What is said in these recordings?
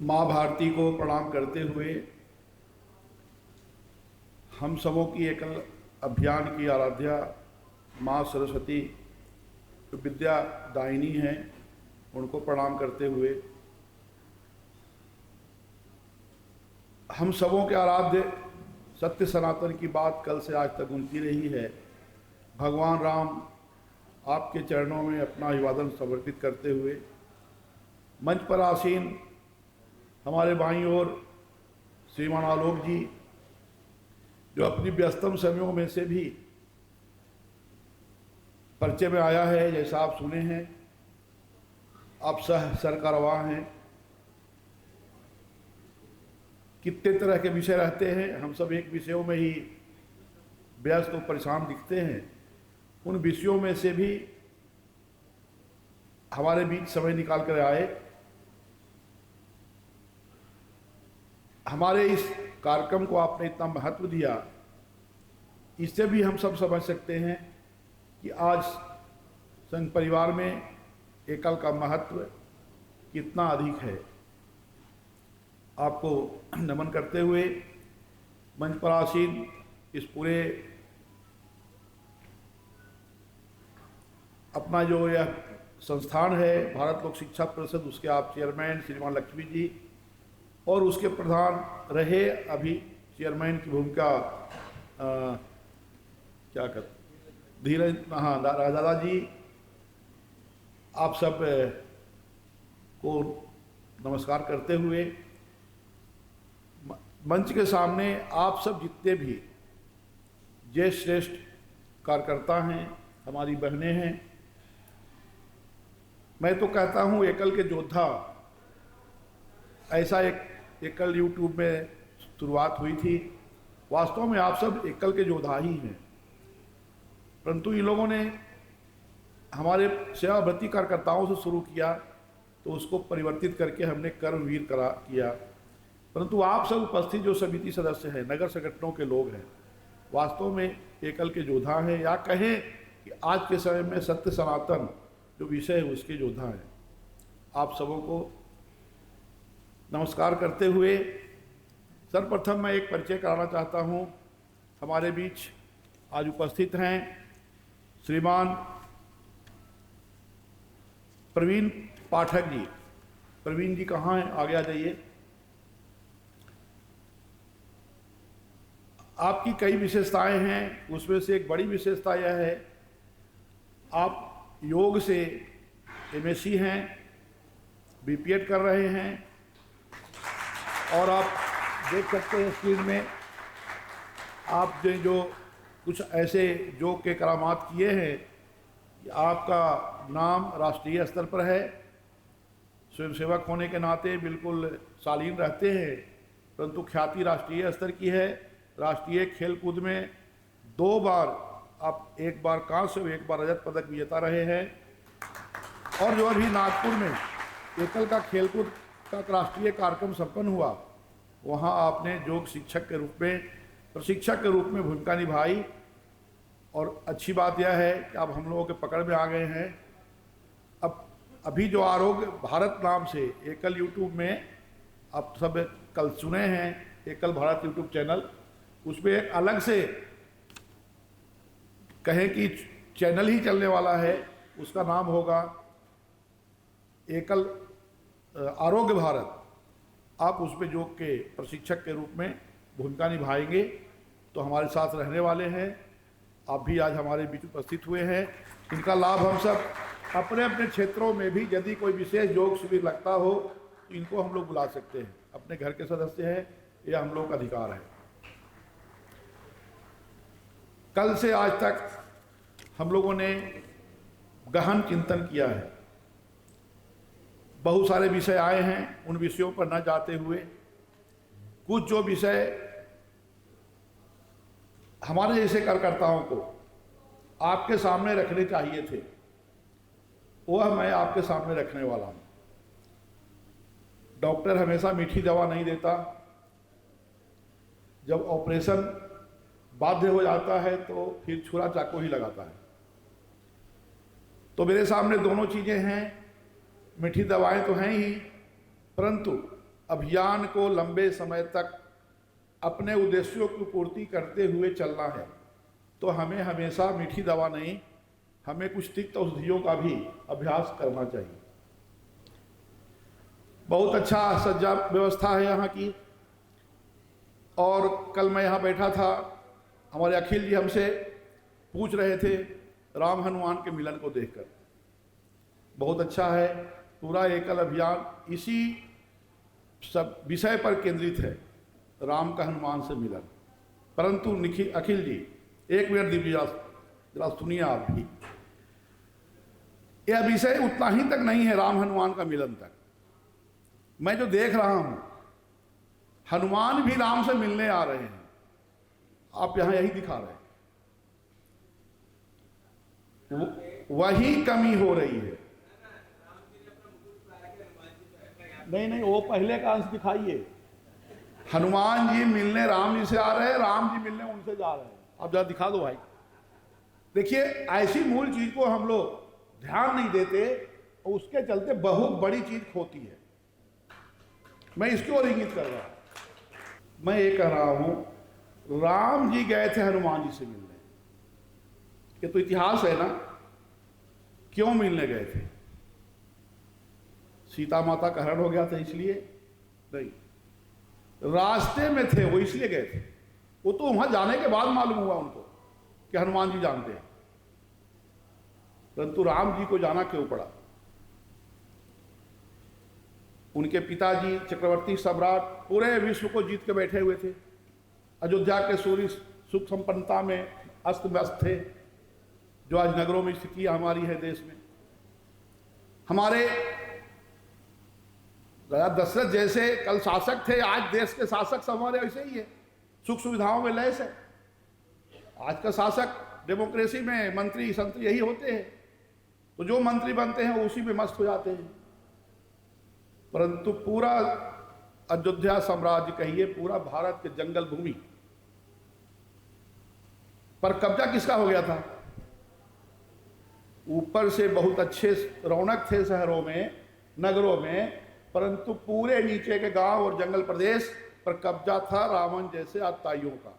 माँ भारती को प्रणाम करते हुए हम सबों की एकल अभियान की आराध्या माँ सरस्वती जो विद्या दायिनी हैं उनको प्रणाम करते हुए हम सबों के आराध्य सत्य सनातन की बात कल से आज तक गूंजती रही है। भगवान राम आपके चरणों में अपना अभिवादन समर्पित करते हुए मंच पर आसीन हमारे बाईं ओर श्रीमान आलोक जी जो अपनी व्यस्तम समयों में से भी परिचय में आया है, जैसा आप सुने हैं, आप सरकारवाह हैं। कितने तरह के विषय रहते हैं, हम सब एक विषयों में ही व्यस्त और परेशान दिखते हैं। उन विषयों में से भी हमारे बीच समय निकाल कर आए। हमारे इस कार्यक्रम को आपने इतना महत्व दिया, इससे भी हम सब समझ सकते हैं कि आज संघ परिवार में एकल का महत्व कितना अधिक है। आपको नमन करते हुए मंच पर आसीन इस पूरे अपना जो यह संस्थान है भारत लोक शिक्षा परिषद, उसके आप चेयरमैन श्रीमान लक्ष्मी जी और उसके प्रधान रहे अभी चेयरमैन की भूमिका क्या कर धीरज दादा जी, आप सब को नमस्कार करते हुए मंच के सामने आप सब जितने भी ज्येष्ठ श्रेष्ठ कार्यकर्ता हैं, हमारी बहनें हैं, मैं तो कहता हूं एकल के योद्धा। ऐसा एक एकल यूट्यूब में शुरुआत हुई थी। वास्तव में आप सब एकल के योद्धा ही हैं, परंतु इन लोगों ने हमारे सेवाव्रती कार्यकर्ताओं से शुरू किया तो उसको परिवर्तित करके हमने कर्मवीर किया। परंतु आप सब उपस्थित जो समिति सदस्य हैं, नगर संगठनों के लोग हैं, वास्तव में एकल के योद्धा हैं, या कहें कि आज के समय में सत्य सनातन जो विषय है उसके योद्धा हैं। आप सबों को नमस्कार करते हुए सर्वप्रथम मैं एक परिचय कराना चाहता हूं। हमारे बीच आज उपस्थित हैं श्रीमान प्रवीण पाठक जी। प्रवीण जी कहाँ हैं? आगे आ जाइए। आपकी कई विशेषताएं हैं, उसमें से एक बड़ी विशेषता यह है आप योग से एमएससी हैं, बीपीएड कर रहे हैं, और आप देख सकते हैं स्क्रीन में आपने जो कुछ ऐसे योग के करामात किए हैं कि आपका नाम राष्ट्रीय स्तर पर है। स्वयंसेवक होने के नाते बिल्कुल शालीन रहते हैं, परंतु ख्याति राष्ट्रीय स्तर की है। राष्ट्रीय खेलकूद में 2 बार आप, एक बार कांस्य और एक बार रजत पदक विजेता रहे हैं। और जो अभी नागपुर में एकल का खेलकूद का राष्ट्रीय कार्यक्रम संपन्न हुआ, वहां आपने योग शिक्षक के रूप में, प्रशिक्षक के रूप में भूमिका निभाई। और अच्छी बात यह है कि अब हम लोगों के पकड़ में आ गए हैं। अब अभी जो आरोग्य भारत नाम से एकल यूट्यूब में आप सब कल सुने हैं, एकल भारत यूट्यूब चैनल, उसमें एक अलग से कहें कि चैनल ही चलने वाला है। उसका नाम होगा एकल आरोग्य भारत। आप उसमें योग के प्रशिक्षक के रूप में भूमिका निभाएंगे तो हमारे साथ रहने वाले हैं। आप भी आज हमारे बीच उपस्थित हुए हैं। इनका लाभ हम सब अपने अपने क्षेत्रों में भी, यदि कोई विशेष योग शिविर लगता हो तो इनको हम लोग बुला सकते हैं। अपने घर के सदस्य हैं, यह हम लोग का अधिकार है। कल से आज तक हम लोगों ने गहन चिंतन किया है। बहुत सारे विषय आए हैं, उन विषयों पर न जाते हुए कुछ जो विषय हमारे जैसे कार्यकर्ताओं को आपके सामने रखने चाहिए थे, वह मैं आपके सामने रखने वाला हूं। डॉक्टर हमेशा मीठी दवा नहीं देता। जब ऑपरेशन बाध्य हो जाता है तो फिर छुरा चाकू ही लगाता है। तो मेरे सामने दोनों चीज़ें हैं। मीठी दवाएं तो हैं ही, परंतु अभियान को लंबे समय तक अपने उद्देश्यों की पूर्ति करते हुए चलना है तो हमें हमेशा मीठी दवा नहीं, हमें कुछ तिक्त औषधियों का भी अभ्यास करना चाहिए। बहुत अच्छा सज्जा व्यवस्था है यहाँ की। और कल मैं यहाँ बैठा था, हमारे अखिल जी हमसे पूछ रहे थे राम हनुमान के मिलन को देखकर। बहुत अच्छा है, पूरा एकल अभियान इसी सब विषय पर केंद्रित है, राम का हनुमान से मिलन। परंतु अखिल जी, एक मिनट दीजिए, जरा सुनिए आप भी। यह विषय उतना ही तक नहीं है राम हनुमान का मिलन तक। मैं जो देख रहा हूं, हनुमान भी राम से मिलने आ रहे हैं, आप यहां यही दिखा रहे हैं। वही कमी हो रही है। नहीं, वो पहले का अंश दिखाइए। हनुमान जी मिलने राम जी से आ रहे हैं, राम जी मिलने उनसे जा रहे हैं। आप जरा दिखा दो भाई। देखिए, ऐसी मूल चीज को हम लोग ध्यान नहीं देते और उसके चलते बहुत बड़ी चीज खोती है। मैं इसकी ओर इंगित कर रहा हूं। मैं ये कह रहा हूं, राम जी गए थे हनुमान जी से मिलने, ये तो इतिहास है ना। क्यों मिलने गए थे? सीता माता का हरण हो गया था इसलिए नहीं, रास्ते में थे वो इसलिए गए थे। वो तो वहां जाने के बाद मालूम हुआ उनको कि हनुमान जी जानते हैं, परंतु राम जी को जाना क्यों पड़ा? उनके पिताजी चक्रवर्ती सम्राट पूरे विश्व को जीत के बैठे हुए थे। अयोध्या के सूर्य सुख संपन्नता में अस्त व्यस्त थे, जो आज नगरों में स्थिति हमारी है देश में। हमारे राजा दशरथ जैसे कल शासक थे, आज देश के शासक सब हमारे ऐसे ही है, सुख सुविधाओं में लैस है। आज का शासक डेमोक्रेसी में मंत्री संतरी यही होते हैं, तो जो मंत्री बनते हैं वो उसी में मस्त हो जाते हैं। परंतु पूरा अयोध्या साम्राज्य कहिए, पूरा भारत के जंगल भूमि पर कब्जा किसका हो गया था? ऊपर से बहुत अच्छे रौनक थे शहरों में, नगरों में, परंतु पूरे नीचे के गांव और जंगल प्रदेश पर कब्जा था रावण जैसे आताइयों का।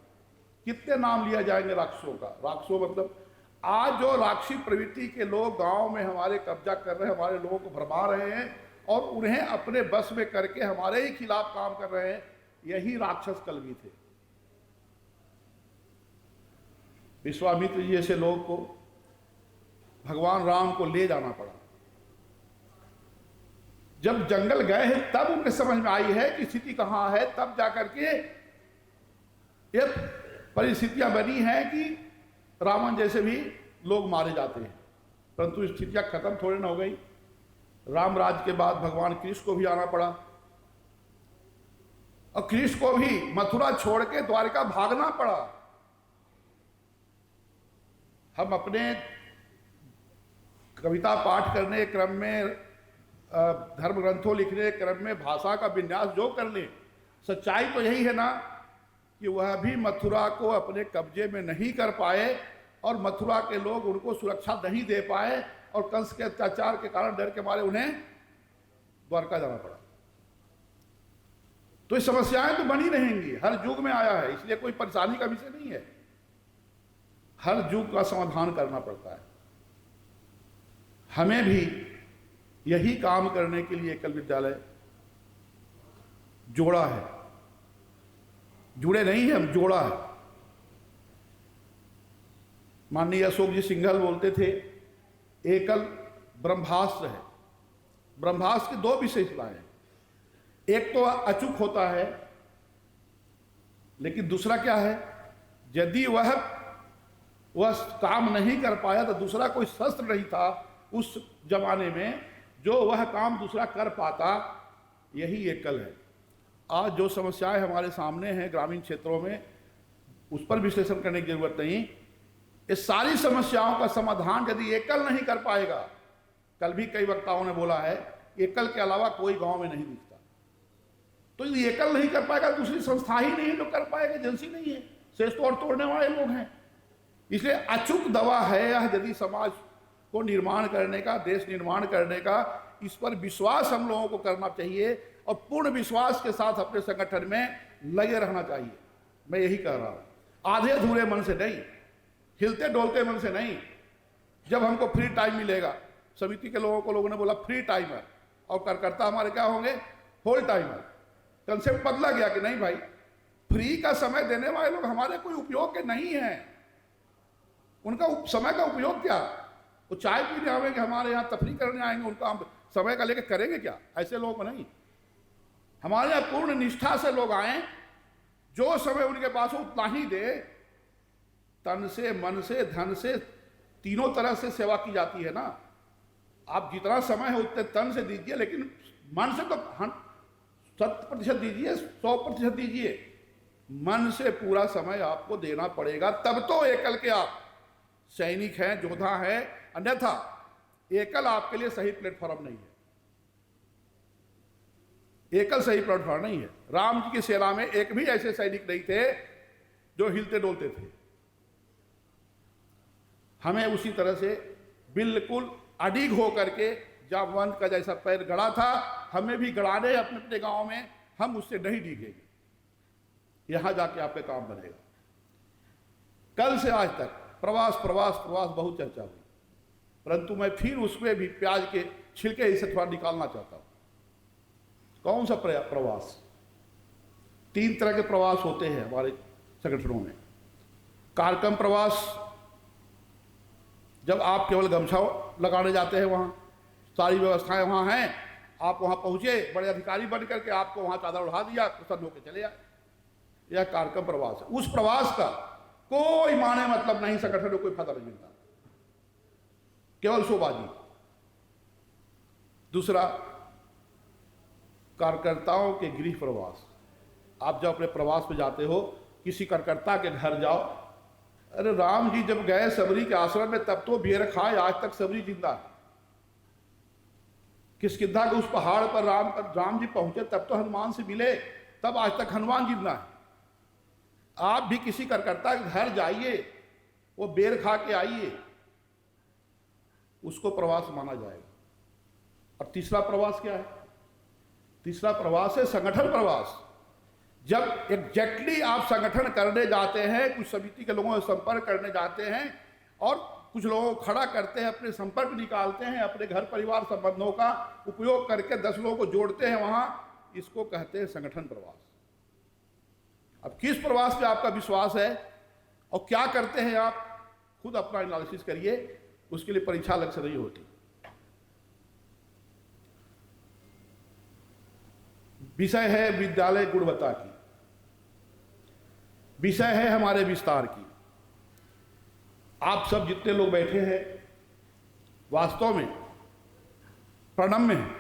कितने नाम लिया जाएंगे राक्षसों का? राक्षसों मतलब आज जो राक्षसी प्रवृत्ति के लोग गांव में हमारे कब्जा कर रहे हैं, हमारे लोगों को भरमा रहे हैं और उन्हें अपने बस में करके हमारे ही खिलाफ काम कर रहे हैं, यही राक्षस कल भी थे। विश्वामित्र जी जैसे लोग को भगवान राम को ले जाना पड़ा। जब जंगल गए हैं तब उन्हें समझ में आई है कि स्थिति कहां है, तब जाकर के ये परिस्थितियां बनी हैं कि रावण जैसे भी लोग मारे जाते हैं। परंतु स्थितियां खत्म थोड़ी ना हो गई। राम राज्य के बाद भगवान कृष्ण को भी आना पड़ा और कृष्ण को भी मथुरा छोड़ के द्वारका भागना पड़ा। हम अपने कविता पाठ करने के क्रम में, धर्म ग्रंथों लिखने के क्रम में भाषा का विन्यास जो कर ले, सच्चाई तो यही है ना कि वह भी मथुरा को अपने कब्जे में नहीं कर पाए और मथुरा के लोग उनको सुरक्षा नहीं दे पाए और कंस के अत्याचार के कारण डर के मारे उन्हें द्वारका जाना पड़ा। तो ये समस्याएं तो बनी रहेंगी, हर युग में आया है, इसलिए कोई परेशानी का विषय नहीं है। हर युग का समाधान करना पड़ता है। हमें भी यही काम करने के लिए एकल विद्यालय जोड़ा है, जुड़े नहीं है, हम जोड़ा है। माननीय अशोक जी सिंघल बोलते थे एकल ब्रह्मास्त्र है। ब्रह्मास्त्र की दो विशेषताएं हैं, एक तो अचूक होता है, लेकिन दूसरा क्या है, यदि वह काम नहीं कर पाया तो दूसरा कोई शस्त्र नहीं था उस जमाने में जो वह काम दूसरा कर पाता, यही एकल है। आज जो समस्याएं हमारे सामने हैं ग्रामीण क्षेत्रों में, उस पर विश्लेषण करने की जरूरत नहीं। इस सारी समस्याओं का समाधान यदि एकल नहीं कर पाएगा, कल भी कई वक्ताओं ने बोला है एकल के अलावा कोई गांव में नहीं दिखता, तो यदि एकल नहीं कर पाएगा, दूसरी संस्था ही नहीं जो कर पाएगा, एजेंसी नहीं है, शेष तो और तोड़ने वाले लोग हैं। इसलिए अचूक दवा है यह, यदि समाज को निर्माण करने का, देश निर्माण करने का, इस पर विश्वास हम लोगों को करना चाहिए और पूर्ण विश्वास के साथ अपने संगठन में लगे रहना चाहिए। मैं यही कह रहा हूँ, आधे अधूरे मन से नहीं, हिलते डोलते मन से नहीं। जब हमको फ्री टाइम मिलेगा, समिति के लोगों ने बोला फ्री टाइमर, और कार्यकर्ता हमारे क्या होंगे, होल टाइमर। कंसेप्ट बदला गया कि नहीं भाई, फ्री का समय देने वाले लोग हमारे कोई उपयोग के नहीं हैं। उनका समय का उपयोग क्या? वो चाय पीने आएंगे, हमारे यहाँ तफरी करने आएंगे, उनका हम समय का लेकर करेंगे क्या? ऐसे लोग नहीं। हमारे यहाँ पूर्ण निष्ठा से लोग आए, जो समय उनके पास हो उतना ही दे। तन से, मन से, धन से, तीनों तरह से सेवा की जाती है ना। आप जितना समय है उतने तन से दीजिए, लेकिन मन से तो 100% दीजिए, 100% दीजिए। मन से पूरा समय आपको देना पड़ेगा, तब तो एकल के आप सैनिक हैं, योद्धा हैं। अन्यथा एकल आपके लिए सही प्लेटफॉर्म नहीं है। एकल सही प्लेटफॉर्म नहीं है। राम जी की सेना में एक भी ऐसे सैनिक नहीं थे जो हिलते डोलते थे। हमें उसी तरह से बिल्कुल अडिग हो करके, जामवंत का जैसा पैर गड़ा था, हमें भी गड़ाने अपने अपने गांव में। हम उससे नहीं डिगेंगे, यहां जाके आपके काम बनेगा। कल से आज तक प्रवास प्रवास प्रवास बहुत चर्चा हुई, परंतु मैं फिर उसमें भी प्याज के छिलके ही से थोड़ा निकालना चाहता हूं। कौन सा प्रवास? 3 तरह के प्रवास होते हैं हमारे संगठनों में। कार्यक्रम प्रवास, जब आप केवल गमछा लगाने जाते हैं, वहाँ सारी व्यवस्थाएं वहाँ हैं, आप वहाँ पहुँचे बड़े अधिकारी बन करके, आपको वहाँ चादर उड़ा दिया, प्रसन्न होकर चले आए। यह कार्यक्रम प्रवास है। उस प्रवास का कोई माने मतलब नहीं, संगठन में कोई फायदा नहीं मिलता, केवल शोबाजी। दूसरा, कार्यकर्ताओं के गृह प्रवास। आप जब अपने प्रवास में जाते हो, किसी कार्यकर्ता के घर जाओ, अरे राम जी जब गए सबरी के आश्रम में तब तो बेर खाए, आज तक सबरी जिंदा है। किष्किंधा के उस पहाड़ पर राम जी पहुंचे तब तो हनुमान से मिले, तब आज तक हनुमान जिंदा है। आप भी किसी कार्यकर्ता के घर जाइए, वो बेर खा के आइए, उसको प्रवास माना जाएगा। और तीसरा प्रवास क्या है? तीसरा प्रवास है संगठन प्रवास। जब एग्जैक्टली आप संगठन करने जाते हैं, कुछ समिति के लोगों से संपर्क करने जाते हैं और कुछ लोगों को खड़ा करते हैं, अपने संपर्क निकालते हैं, अपने घर परिवार संबंधों का उपयोग करके 10 लोगों को जोड़ते हैं वहां, इसको कहते हैं संगठन प्रवास। अब किस प्रवास पे आपका विश्वास है और क्या करते हैं आप, खुद अपना एनालिसिस करिए। उसके लिए परीक्षा अलग से नहीं होती। विषय है विद्यालय गुणवत्ता की, विषय है हमारे विस्तार की। आप सब जितने लोग बैठे हैं, वास्तव में प्रणम्य हैं।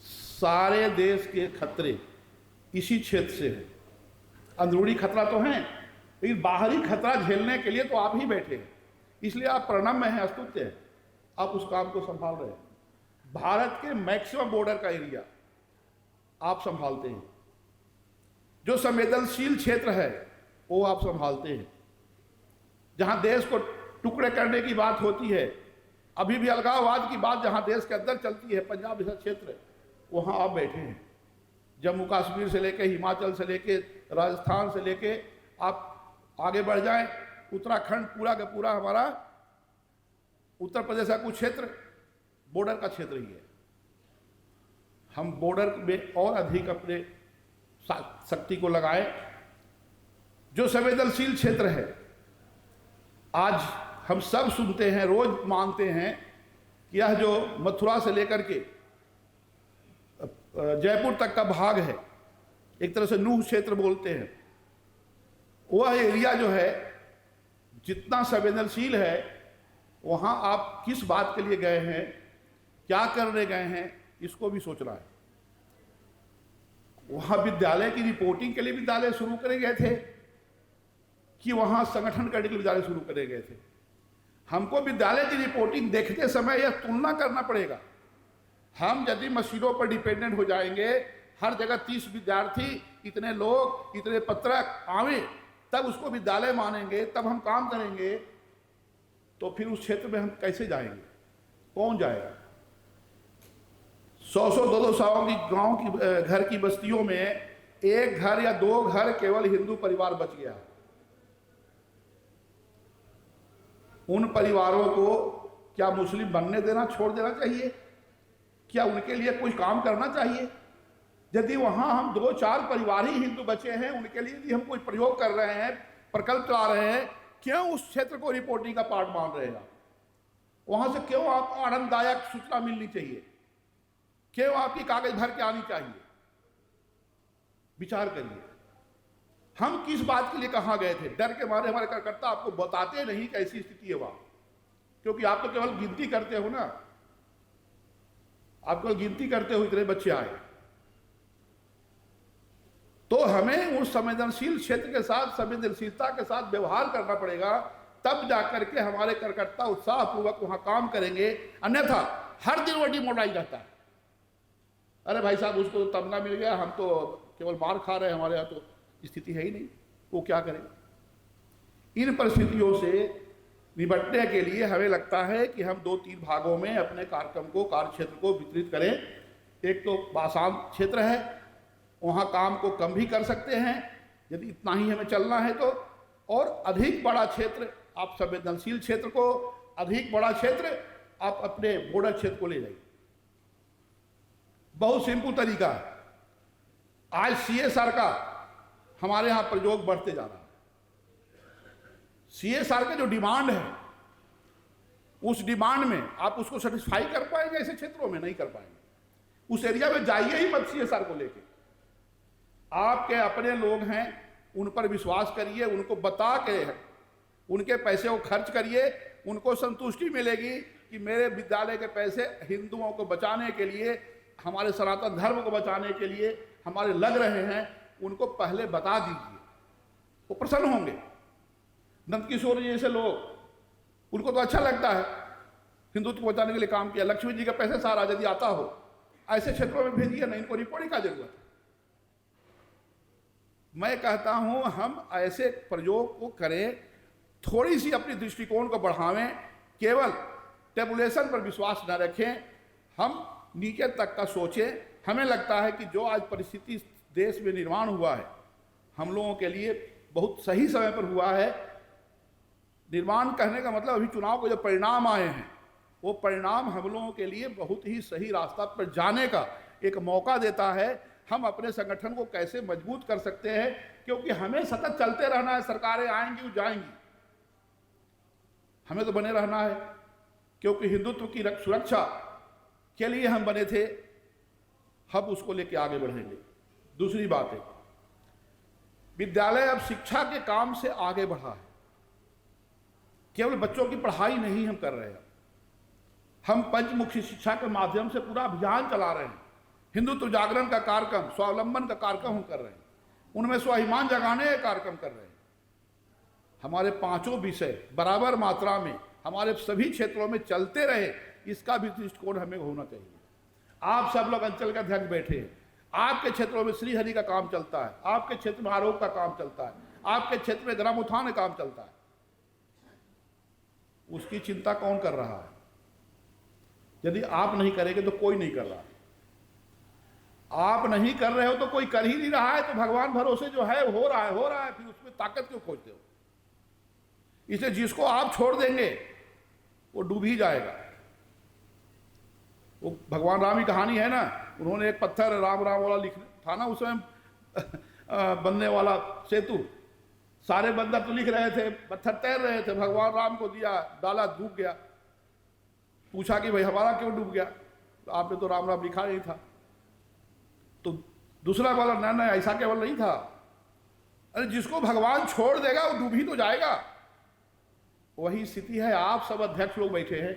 सारे देश के खतरे इसी क्षेत्र से हैं। अंदरूनी खतरा तो है, लेकिन बाहरी खतरा झेलने के लिए तो आप ही बैठे हैं, इसलिए आप प्रणम्य हैं, अस्तुत्य हैं। आप उस काम को संभाल रहे हैं। भारत के मैक्सिमम बॉर्डर का एरिया आप संभालते हैं। जो संवेदनशील क्षेत्र है वो आप संभालते हैं। जहां देश को टुकड़े करने की बात होती है, अभी भी अलगाववाद की बात जहां देश के अंदर चलती है, पंजाब जैसा क्षेत्र, वहां आप बैठे हैं। जम्मू कश्मीर से लेके, हिमाचल से लेके, राजस्थान से लेके आप आगे बढ़ जाएं, उत्तराखंड पूरा का पूरा हमारा, उत्तर प्रदेश का कुछ क्षेत्र बॉर्डर का क्षेत्र ही है। हम बॉर्डर में और अधिक अपने शक्ति को लगाएं। जो संवेदनशील क्षेत्र है, आज हम सब सुनते हैं, रोज मानते हैं कि यह जो मथुरा से लेकर के जयपुर तक का भाग है, एक तरह से नूह क्षेत्र बोलते हैं, वह एरिया जो है जितना संवेदनशील है, वहाँ आप किस बात के लिए गए हैं, क्या करने गए हैं, इसको भी सोचना है। वहाँ विद्यालय की रिपोर्टिंग के लिए विद्यालय शुरू करे गए थे कि वहाँ संगठन करने के लिए विद्यालय शुरू करे गए थे। हमको विद्यालय की रिपोर्टिंग देखते समय यह तुलना करना पड़ेगा। हम यदि मशीनों पर डिपेंडेंट हो जाएंगे, हर जगह 30 विद्यार्थी, इतने लोग, इतने पत्रक आवे, तब उसको विद्यालय मानेंगे, तब हम काम करेंगे, तो फिर उस क्षेत्र में हम कैसे जाएंगे, कौन जाएगा? 100 दो दो सौ की गांव की घर की बस्तियों में एक घर या दो घर केवल हिंदू परिवार बच गया। उन परिवारों को क्या मुस्लिम बनने देना, छोड़ देना चाहिए? क्या उनके लिए कोई काम करना चाहिए? यदि वहां हम 2-4 परिवार ही हिंदू बचे हैं, उनके लिए यदि हम कोई प्रयोग कर रहे हैं, प्रकल्प चला रहे हैं, क्यों उस क्षेत्र को रिपोर्टिंग का पार्ट मान रहे हैं? वहां से क्यों आपको आनंददायक सूचना मिलनी चाहिए? क्यों आपकी कागज भर के आनी चाहिए? विचार करिए, हम किस बात के लिए कहां गए थे? डर के मारे हमारे कार्यकर्ता आपको बताते नहीं कैसी स्थिति है वहां, क्योंकि आप तो केवल गिनती करते हो ना, आप केवल गिनती करते हो इतने बच्चे आए। तो हमें उस संवेदनशील क्षेत्र के साथ संवेदनशीलता के साथ व्यवहार करना पड़ेगा, तब जाकर के हमारे कार्यकर्ता उत्साहपूर्वक वहां काम करेंगे। अन्यथा हर दिन वो डिमोराइज रहता है। अरे भाई साहब, उसको तो तमगा मिल गया, हम तो केवल मार खा रहे हैं, हमारे यहाँ तो स्थिति है ही नहीं, वो क्या करें? इन परिस्थितियों से निपटने के लिए हमें लगता है कि हम 2-3 भागों में अपने कार्यक्रम को, कार्य क्षेत्र को वितरित करें। एक तो आसान क्षेत्र है, वहाँ काम को कम भी कर सकते हैं यदि इतना ही हमें चलना है तो, और अधिक बड़ा क्षेत्र, आप संवेदनशील क्षेत्र को, अधिक बड़ा क्षेत्र आप अपने बॉर्डर क्षेत्र को ले जाइए। बहुत सिंपल तरीका है। आज CSR का हमारे यहाँ प्रयोग बढ़ते जा रहा है। CSR का जो डिमांड है, उस डिमांड में आप उसको सेटिस्फाई कर पाएंगे? ऐसे क्षेत्रों में नहीं कर पाएंगे। उस एरिया में जाइए ही मत CSR को लेके। आपके अपने लोग हैं, उन पर विश्वास करिए, उनको बता के उनके पैसे को खर्च करिए, उनको संतुष्टि मिलेगी कि मेरे विद्यालय के पैसे हिंदुओं को बचाने के लिए, हमारे सनातन धर्म को बचाने के लिए हमारे लग रहे हैं। उनको पहले बता दीजिए, वो प्रसन्न होंगे। नंदकिशोर जी जैसे लोग, उनको तो अच्छा लगता है हिंदुत्व को बचाने के लिए काम किया। लक्ष्मी जी का पैसे सारा यदि आता हो, ऐसे क्षेत्रों में भेजिए ना, इनको रिपोर्टिंग का जरूरत है। मैं कहता हूं हम ऐसे प्रयोग को करें, थोड़ी सी अपनी दृष्टिकोण को बढ़ावें, केवल टेबुलेशन पर विश्वास न रखें, हम नीचे तक का सोचें। हमें लगता है कि जो आज परिस्थिति देश में निर्माण हुआ है, हम लोगों के लिए बहुत सही समय पर हुआ है। निर्माण कहने का मतलब अभी चुनाव के जो परिणाम आए हैं, वो परिणाम हम लोगों के लिए बहुत ही सही रास्ता पर जाने का एक मौका देता है। हम अपने संगठन को कैसे मजबूत कर सकते हैं, क्योंकि हमें सतत चलते रहना है। सरकारें आएंगी जाएंगी, हमें तो बने रहना है, क्योंकि हिंदुत्व की सुरक्षा के लिए हम बने थे। हम उसको लेके आगे बढ़ेंगे। दूसरी बात है, विद्यालय अब शिक्षा के काम से आगे बढ़ा है। केवल बच्चों की पढ़ाई नहीं हम कर रहे हैं, हम पंचमुखी शिक्षा के माध्यम से पूरा अभियान चला रहे हैं। हिंदुत्व जागरण का कार्यक्रम, स्वावलंबन का कार्यक्रम हम कर रहे हैं, उनमें स्वाभिमान जगाने का कार्यक्रम कर रहे हैं। हमारे 5 विषय बराबर मात्रा में हमारे सभी क्षेत्रों में चलते रहे, इसका भी दृष्टिकोण हमें होना चाहिए। आप सब लोग अंचल के अध्यक्ष बैठे हैं, आपके क्षेत्रों में श्रीहरि का काम चलता है, आपके क्षेत्र में आरोग्य का काम चलता है, आपके क्षेत्र में ग्राम उत्थान का काम चलता है। उसकी चिंता कौन कर रहा है? यदि आप नहीं करेंगे तो कोई नहीं कर रहा है। आप नहीं कर रहे हो तो कोई कर ही नहीं रहा है, तो भगवान भरोसे जो है हो रहा है, फिर उसमें ताकत क्यों खोजते हो? इसलिए जिसको आप छोड़ देंगे वो डूब ही जाएगा। वो भगवान राम की कहानी है ना, उन्होंने एक पत्थर राम राम वाला लिख था ना उसमें बनने वाला सेतु, सारे बंदर तो लिख रहे थे, पत्थर तैर रहे थे, भगवान राम को दिया, डाला, डूब गया। पूछा कि भाई हमारा क्यों डूब गया? तो आपने तो राम राम लिखा नहीं था। तो दूसरा वाला ना ऐसा केवल नहीं था। अरे जिसको भगवान छोड़ देगा वो डूब ही तो जाएगा। वही स्थिति है। आप सब अध्यक्ष लोग बैठे हैं,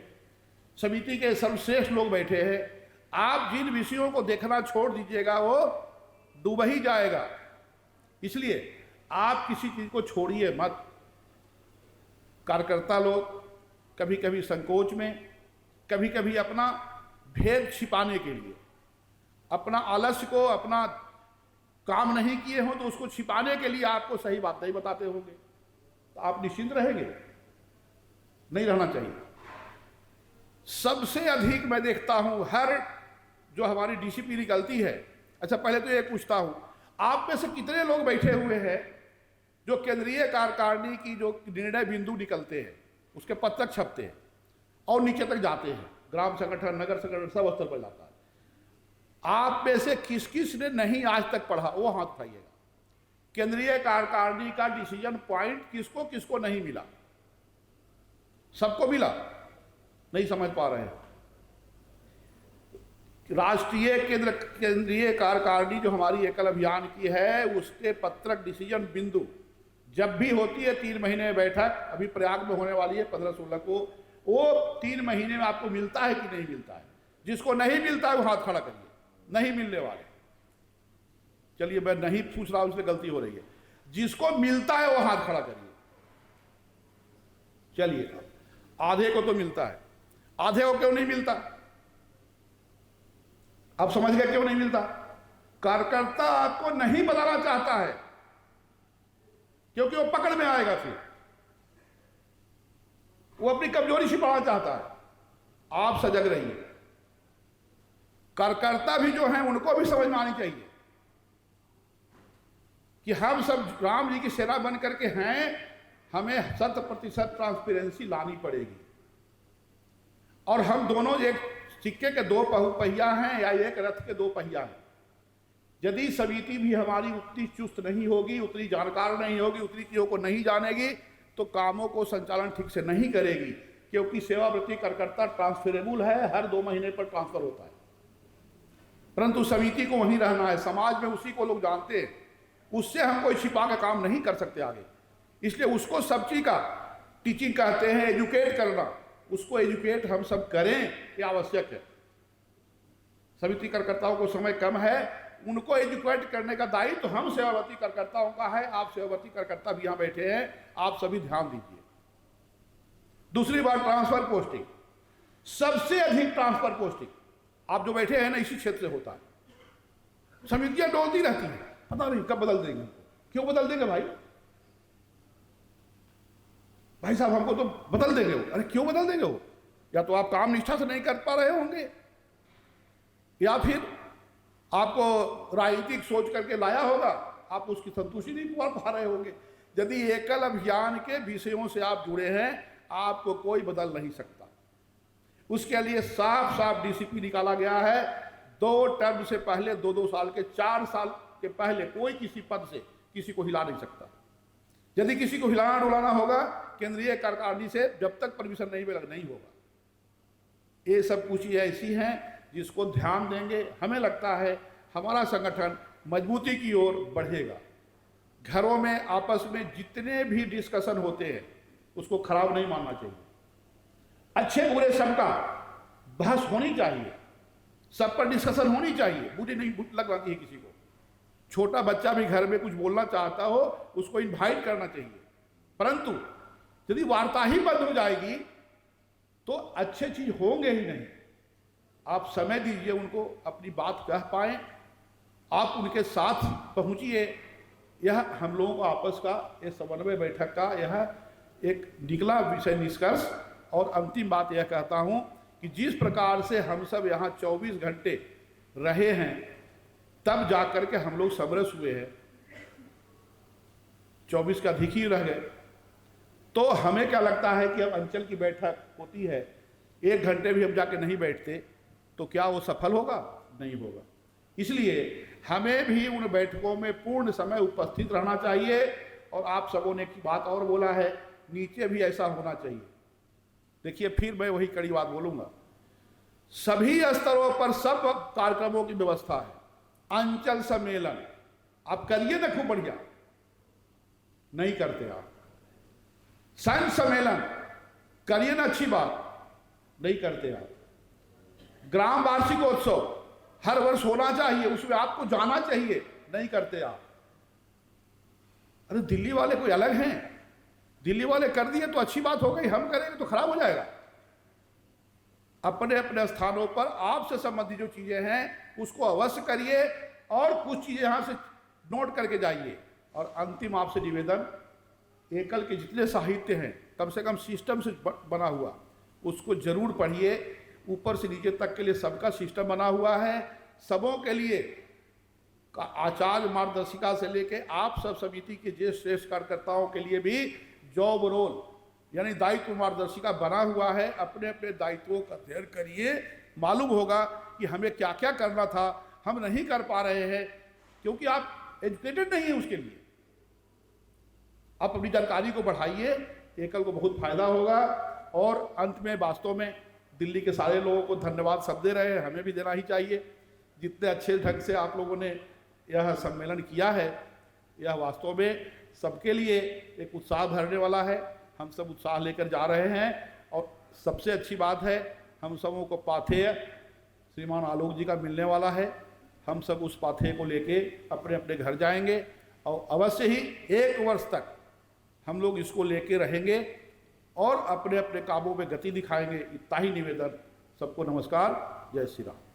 समिति के सर्वश्रेष्ठ लोग बैठे हैं, आप जिन विषयों को देखना छोड़ दीजिएगा वो डूब ही जाएगा। इसलिए आप किसी चीज को छोड़िए मत। कार्यकर्ता लोग कभी कभी संकोच में, कभी कभी अपना भेद छिपाने के लिए, अपना आलस्य को, अपना काम नहीं किए हो तो उसको छिपाने के लिए आपको सही बात नहीं बताते होंगे। तो आप निश्चिंत रहेंगे? नहीं रहना चाहिए। सबसे अधिक मैं देखता हूं हर जो हमारी डीसीपी निकलती है। अच्छा, पहले तो ये पूछता हूँ, आप में से कितने लोग बैठे हुए हैं जो केंद्रीय कार्यकारिणी की जो निर्णय बिंदु निकलते हैं उसके पत्रक छपते हैं और नीचे तक जाते हैं, ग्राम संगठन, नगर संगठन, सब स्तर पर जाता है। आप में से किस किस ने नहीं आज तक पढ़ा, वो हाथ उठाइएगा। केंद्रीय कार्यकारिणी का डिसीजन पॉइंट किसको किसको नहीं मिला? सबको मिला? नहीं समझ पा रहे हैं। राष्ट्रीय केंद्रीय कार्यकारिणी जो हमारी एकल अभियान की है, उसके पत्रक डिसीजन बिंदु जब भी होती है 3 महीने में बैठक, अभी प्रयाग में होने वाली है 15-16 को, वो 3 महीने में आपको मिलता है कि नहीं मिलता है? जिसको नहीं मिलता है वो हाथ खड़ा करिए। नहीं मिलने वाले, चलिए मैं नहीं पूछ रहा हूं इसलिए गलती हो रही है, जिसको मिलता है वो हाथ खड़ा करिए। चलिए, आधे को तो मिलता है, आधे को क्यों नहीं मिलता? आप समझ गए क्यों नहीं मिलता? कार्यकर्ता आपको नहीं बताना चाहता है, क्योंकि वो पकड़ में आएगा, फिर वो अपनी कमजोरी छिपाना चाहता है। आप सजग रहिए। कार्यकर्ता भी जो हैं उनको भी समझ में आनी चाहिए कि हम सब राम जी की सेना बन करके हैं, हमें 100% ट्रांसपेरेंसी लानी पड़ेगी। और हम दोनों एक सिक्के के 2 पहिया हैं या एक रथ के 2 पहिया हैं। यदि समिति भी हमारी उतनी चुस्त नहीं होगी, उतनी जानकार नहीं होगी, उतनी चीज़ों को नहीं जानेगी, तो कामों को संचालन ठीक से नहीं करेगी। क्योंकि सेवावृत्ति कार्यकर्ता ट्रांसफरेबल है, हर 2 महीने पर ट्रांसफर होता है। परंतु समिति को वहीं रहना है, समाज में उसी को लोग जानते हैं, उससे हम कोई छिपा का काम नहीं कर सकते आगे। इसलिए उसको सब चीज का टीचिंग कहते हैं, एजुकेट करना। उसको एजुकेट हम सब करें, ये आवश्यक है। समिति कार्यकर्ताओं को समय कम है, उनको एजुकेट करने का दायित्व तो हम सेवावर्ती कार्यकर्ताओं का है। आप सेवावर्ती कार्यकर्ता भी यहां बैठे हैं, आप सभी ध्यान दीजिए। दूसरी बात, ट्रांसफर पोस्टिंग। सबसे अधिक ट्रांसफर पोस्टिंग आप जो बैठे हैं ना, इसी क्षेत्र से होता है। समितियां डोलती रहती हैं, पता नहीं कब बदल देंगे। क्यों बदल देंगे भाई? भाई साहब हमको तो बदल देंगे वो। अरे क्यों बदल देंगे वो? या तो आप काम निष्ठा से नहीं कर पा रहे होंगे, या फिर आपको राजनीतिक सोच करके लाया होगा, आप उसकी संतुष्टि नहीं पा रहे होंगे। यदि एकल अभियान के विषयों से आप जुड़े हैं, आपको कोई बदल नहीं सकता। उसके लिए साफ साफ डीसीपी निकाला गया है। 2 टर्म से पहले, 2-2 साल के, 4 साल के पहले कोई किसी पद से किसी को हिला नहीं सकता। यदि किसी को हिलाना डुलाना होगा केंद्रीय कार्यकारिणी से, जब तक परमिशन नहीं मिलेगा, नहीं होगा। ये सब कुछ ऐसी हैं जिसको ध्यान देंगे, हमें लगता है हमारा संगठन मजबूती की ओर बढ़ेगा। घरों में आपस में जितने भी डिस्कशन होते हैं उसको खराब नहीं मानना चाहिए। अच्छे बुरे सबका बहस होनी चाहिए, सब पर डिस्कशन होनी चाहिए। बुरी नहीं लगवाती है किसी को। छोटा बच्चा भी घर में कुछ बोलना चाहता हो, उसको इनवाइट करना चाहिए। परंतु यदि वार्ता ही बंद हो जाएगी तो अच्छे चीज होंगे ही नहीं। आप समय दीजिए उनको, अपनी बात कह पाए, आप उनके साथ पहुंचिए। यह हम लोगों को आपस का ये समन्वय बैठक का यह एक निकला विषय निष्कर्ष। और अंतिम बात यह कहता हूं कि जिस प्रकार से हम सब यहाँ 24 घंटे रहे हैं, तब जाकर के हम लोग समरस हुए हैं, 24 का अधिक ही रह गए। तो हमें क्या लगता है कि अब अंचल की बैठक होती है, 1 घंटे भी हम जाके नहीं बैठते तो क्या वो सफल होगा? नहीं होगा। इसलिए हमें भी उन बैठकों में पूर्ण समय उपस्थित रहना चाहिए। और आप सबों ने एक बात और बोला है, नीचे भी ऐसा होना चाहिए। देखिए, फिर मैं वही कड़ी बात बोलूंगा, सभी स्तरों पर सब कार्यक्रमों की व्यवस्था है। अंचल सम्मेलन आप करिए ना, खूब बढ़िया, नहीं करते आप। संघ सम्मेलन करिए ना, अच्छी बात, नहीं करते आप। ग्राम वार्षिकोत्सव हर वर्ष होना चाहिए, उसमें आपको जाना चाहिए, नहीं करते आप। अरे दिल्ली वाले कोई अलग हैं, दिल्ली वाले कर दिए तो अच्छी बात हो गई, हम करेंगे तो खराब हो जाएगा। अपने अपने स्थानों पर आपसे संबंधित जो चीजें हैं उसको अवश्य करिए और कुछ चीजें यहां से नोट करके जाइए। और अंतिम आपसे निवेदन, एकल के जितने साहित्य हैं, कम से कम सिस्टम से बना हुआ, उसको जरूर पढ़िए। ऊपर से नीचे तक के लिए सबका सिस्टम बना हुआ है। सबों के लिए का आचार्य मार्गदर्शिका से लेके आप सब समिति के ज्येष्ठ श्रेष्ठ कार्यकर्ताओं के लिए भी जॉब रोल यानी दायित्व मार्गदर्शिका बना हुआ है। अपने अपने दायित्वों का अध्ययन करिए, मालूम होगा कि हमें क्या क्या करना था, हम नहीं कर पा रहे हैं क्योंकि आप एजुकेटेड नहीं है उसके लिए। आप अपनी जानकारी को बढ़ाइए, एकल को बहुत फायदा होगा। और अंत में वास्तव में दिल्ली के सारे लोगों को धन्यवाद सब दे रहे हैं, हमें भी देना ही चाहिए। जितने अच्छे ढंग से आप लोगों ने यह सम्मेलन किया है, यह वास्तव में सबके लिए एक उत्साह भरने वाला है। हम सब उत्साह लेकर जा रहे हैं और सबसे अच्छी बात है हम सबों को पाथेय श्रीमान आलोक जी का मिलने वाला है। हम सब उस पाथेय को लेके अपने अपने घर जाएंगे और अवश्य ही 1 वर्ष तक हम लोग इसको लेके रहेंगे और अपने अपने कामों में गति दिखाएंगे। इतना ही निवेदन। सबको नमस्कार, जय श्री राम।